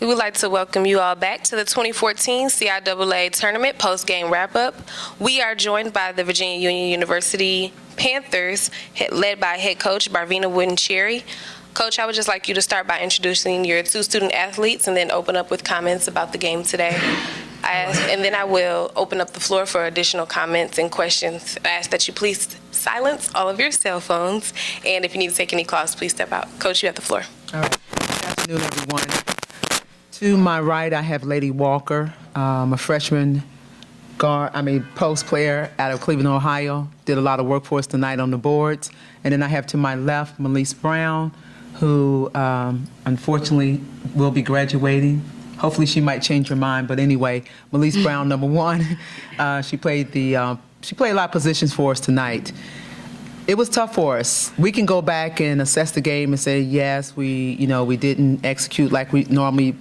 We would like to welcome you all back to the 2014 CIAA Tournament post-game wrap-up. We are joined by the Virginia Union University Panthers, led by head coach Barvina Wooden-Cherry. Coach, I would just like you to start by introducing your two student athletes and then open up with comments about the game today. And then I will open up the floor for additional comments and questions. I ask that you please silence all of your cell phones, and if you need to take any calls, please step out. Coach, you have the floor. All right. Good afternoon, everyone. To my right, I have Lady Walker, a freshman post player out of Cleveland, Ohio. Did a lot of work for us tonight on the boards. And then I have to my left, Melise Brown, who unfortunately will be graduating. Hopefully she might change her mind, but anyway, Melise Brown, number one. She played a lot of positions for us tonight. It was tough for us. We can go back and assess the game and say, yes, we didn't execute like we normally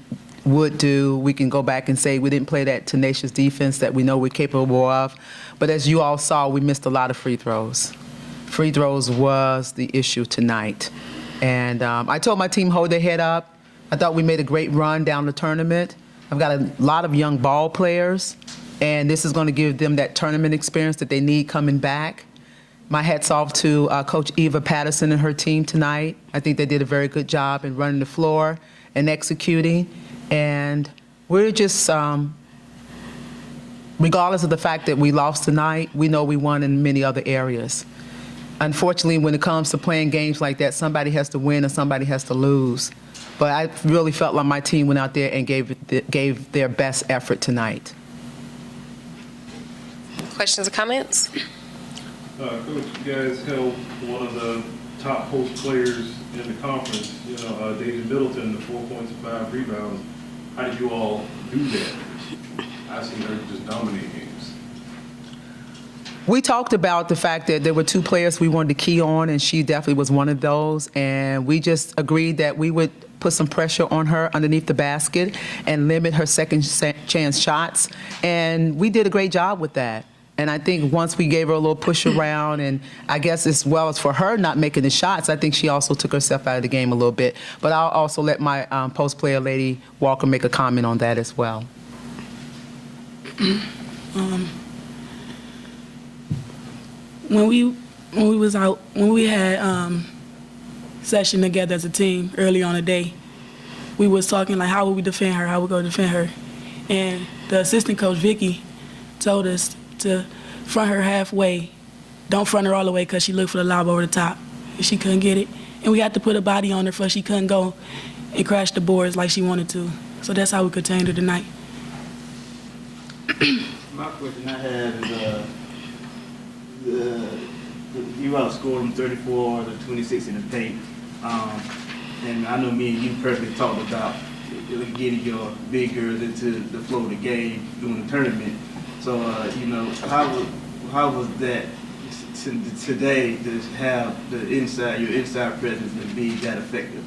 would do. We can go back and say we didn't play that tenacious defense that we know we're capable of. But as you all saw, we missed a lot of free throws. Free throws was the issue tonight. And I told my team, hold their head up. I thought we made a great run down the tournament. I've got a lot of young ball players, and this is going to give them that tournament experience that they need coming back. My hat's off to Coach Eva Patterson and her team tonight. I think they did a very good job in running the floor and executing. And we're just, regardless of the fact that we lost tonight, we know we won in many other areas. Unfortunately, when it comes to playing games like that, somebody has to win and somebody has to lose. But I really felt like my team went out there and gave their best effort tonight. Questions or comments? Coach, you guys held one of the top post players in the conference, Deja Middleton, to 4 points and 5 rebounds. How did you all do that? I've seen her just dominate games. We talked about the fact that there were two players we wanted to key on, and she definitely was one of those. And we just agreed that we would put some pressure on her underneath the basket and limit her second chance shots. And we did a great job with that. And I think once we gave her a little push around, and I guess as well as for her not making the shots, I think she also took herself out of the game a little bit. But I'll also let my post player, Lady Walker, make a comment on that as well. When we had session together as a team early on the day, we was talking like, how would we defend her? How would we go defend her? And the assistant coach, Vicky, told us to front her halfway. Don't front her all the way because she looked for the lob over the top. And she couldn't get it. And we had to put a body on her so she couldn't go and crash the boards like she wanted to. So that's how we contained her tonight. My question I had is, you outscored them 34 to 26 in the paint. And I know me and you personally talked about getting your big girls into the flow of the game during the tournament. So, how was that today to have your inside presence and be that effective?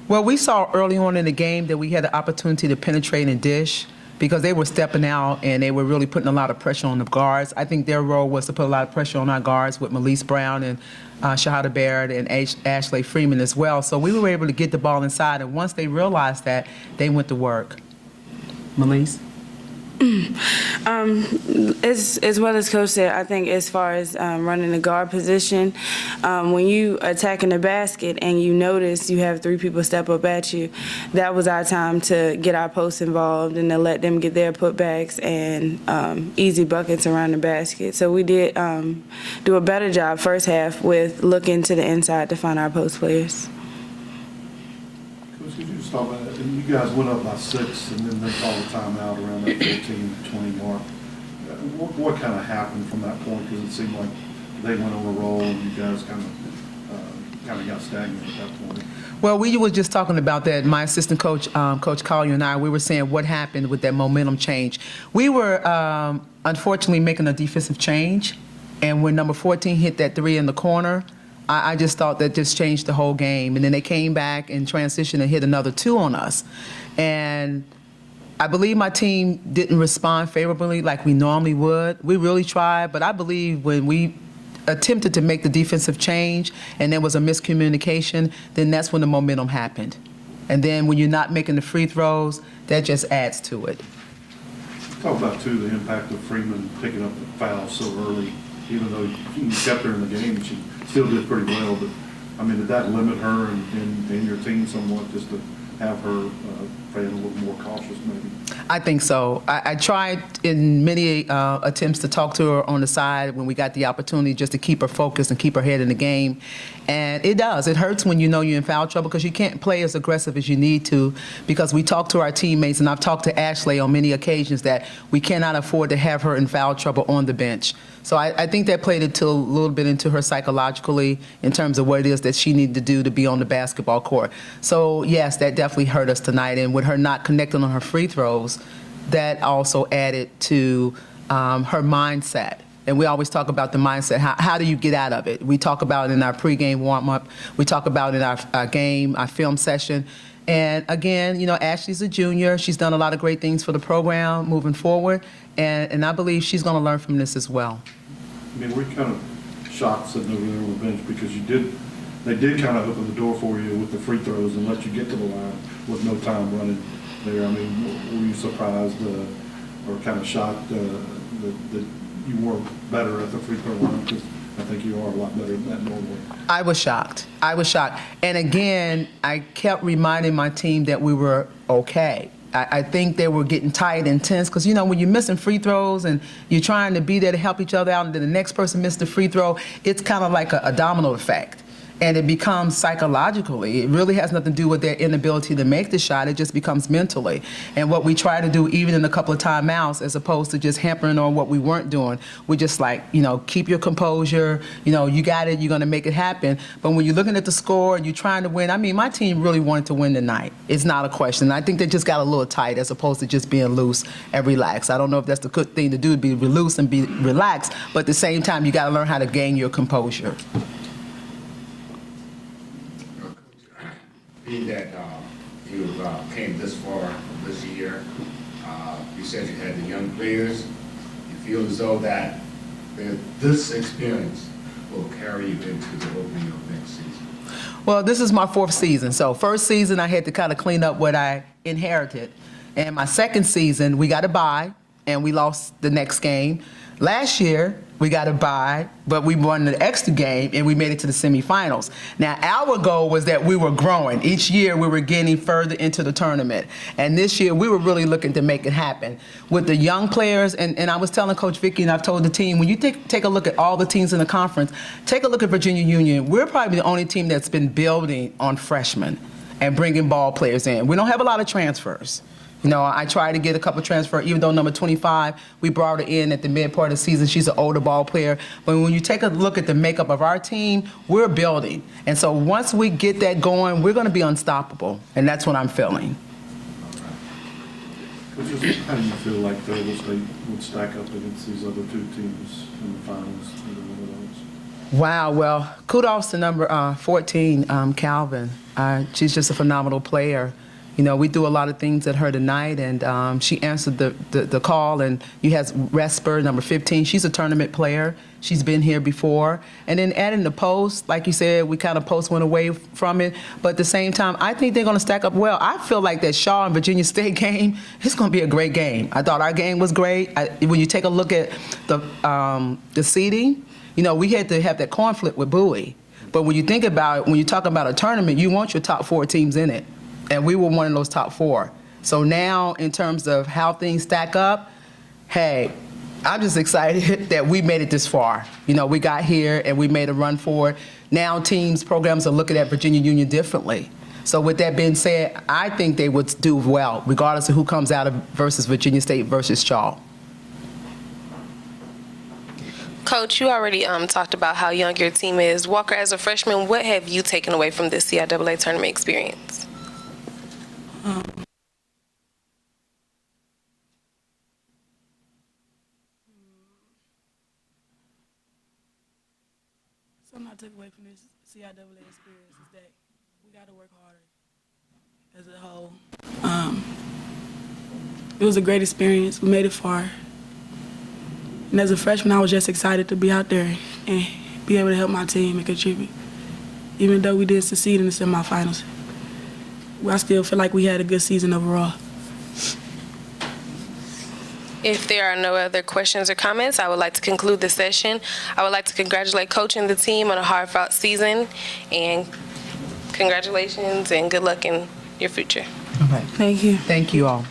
Well, we saw early on in the game that we had the opportunity to penetrate and dish because they were stepping out and they were really putting a lot of pressure on the guards. I think their role was to put a lot of pressure on our guards with Melise Brown and Shahada Barrett and Ashley Freeman as well. So we were able to get the ball inside, and once they realized that, they went to work. Melise? As well as Coach said, I think as far as running the guard position, when you attacking the basket and you notice you have 3 people step up at you, that was our time to get our posts involved and to let them get their putbacks and easy buckets around the basket. So we did do a better job first half with looking to the inside to find our post players. Could you just talk about it? And you guys went up by 6 and then they called a timeout around that 14-20 mark. What kind of happened from that point? Because it seemed like they went on a roll and you guys kind of got stagnant at that point. Well, we were just talking about that. My assistant coach, Coach Collier, and I, we were saying what happened with that momentum change. We were unfortunately making a defensive change, and when number 14 hit that 3 in the corner, I just thought that just changed the whole game. And then they came back and transitioned and hit another 2 on us. And I believe my team didn't respond favorably like we normally would. We really tried, but I believe when we attempted to make the defensive change and there was a miscommunication, then that's when the momentum happened. And then when you're not making the free throws, that just adds to it. Talk about, too, the impact of Freeman picking up the foul so early, even though you kept her in the game, she still did pretty well. But, I mean, did that limit her and your team somewhat, just to have her playing a little more cautious maybe? I think so. I tried in many attempts to talk to her on the side when we got the opportunity just to keep her focused and keep her head in the game. And it does. It hurts when you know you're in foul trouble because you can't play as aggressive as you need to, because we talk to our teammates, and I've talked to Ashley on many occasions that we cannot afford to have her in foul trouble on the bench. So I think that played a little bit into her psychologically in terms of what it is that she needed to do to be on the basketball court. So, yes, that definitely hurt us tonight. And with her not connecting on her free throws, that also added to her mindset. And we always talk about the mindset. How do you get out of it? We talk about it in our pregame warm-up. We talk about it in our game, our film session. And again, you know, Ashley's a junior. She's done a lot of great things for the program moving forward. And I believe she's going to learn from this as well. I mean, we're kind of shocked sitting over there on the bench because they did kind of open the door for you with the free throws and let you get to the line with no time running there. I mean, were you surprised or kind of shocked that you were better at the free throw line? Because I think you are a lot better than that normally. I was shocked. And again, I kept reminding my team that we were okay. I think they were getting tight and tense because, you know, when you're missing free throws and you're trying to be there to help each other out and then the next person missed the free throw, it's kind of like a domino effect. And it becomes psychologically. It really has nothing to do with their inability to make the shot. It just becomes mentally. And what we try to do, even in a couple of timeouts, as opposed to just hampering on what we weren't doing, we just like, you know, keep your composure. You know, you got it. You're going to make it happen. But when you're looking at the score and you're trying to win, I mean, my team really wanted to win tonight. It's not a question. I think they just got a little tight as opposed to just being loose and relaxed. I don't know if that's the good thing to do, to be loose and be relaxed. But at the same time, you got to learn how to gain your composure. Being that you came this far this year, you said you had the young players. You feel as though that this experience will carry you into the opening of next season? Well, this is my 4th season. So first season, I had to kind of clean up what I inherited. And my second season, we got a bye, and we lost the next game. Last year, we got a bye, but we won the extra game, and we made it to the semifinals. Now, our goal was that we were growing. Each year, we were getting further into the tournament. And this year, we were really looking to make it happen. With the young players, and I was telling Coach Vicki, and I've told the team, when you take a look at all the teams in the conference, take a look at Virginia Union. We're probably the only team that's been building on freshmen and bringing ball players in. We don't have a lot of transfers. You know, I tried to get a couple transfer, even though number 25, we brought her in at the mid part of the season. She's an older ball player. But when you take a look at the makeup of our team, we're building. And so once we get that going, we're going to be unstoppable. And that's what I'm feeling. How do you feel like Fayetteville State would stack up against these other two teams in the finals, either one of those? Wow, well, kudos to number 14, Calvin. She's just a phenomenal player. You know, we do a lot of things at her tonight, and she answered the call. And you have Resper, number 15. She's a tournament player. She's been here before. And then adding the post, like you said, we kind of post went away from it. But at the same time, I think they're going to stack up well. I feel like that Shaw and Virginia State game, it's going to be a great game. I thought our game was great. When you take a look at the seeding, you know, we had to have that coin flip with Bowie. But when you think about it, when you talk about a tournament, you want your top 4 teams in it. And we were one of those top 4. So now, in terms of how things stack up, hey, I'm just excited that we made it this far. You know, we got here and we made a run for it. Now programs are looking at Virginia Union differently. So with that being said, I think they would do well, regardless of who comes out of versus Virginia State versus Shaw. Coach, you already talked about how young your team is. Walker, as a freshman, what have you taken away from this CIAA tournament experience? Something I took away from this CIAA experience is that we got to work harder as a whole. It was a great experience. We made it far. And as a freshman, I was just excited to be out there and be able to help my team and contribute, even though we did succeed in the semifinals. I still feel like we had a good season overall. If there are no other questions or comments, I would like to conclude the session. I would like to congratulate Coach and the team on a hard-fought season, and congratulations and good luck in your future. Okay. Thank you. Thank you all.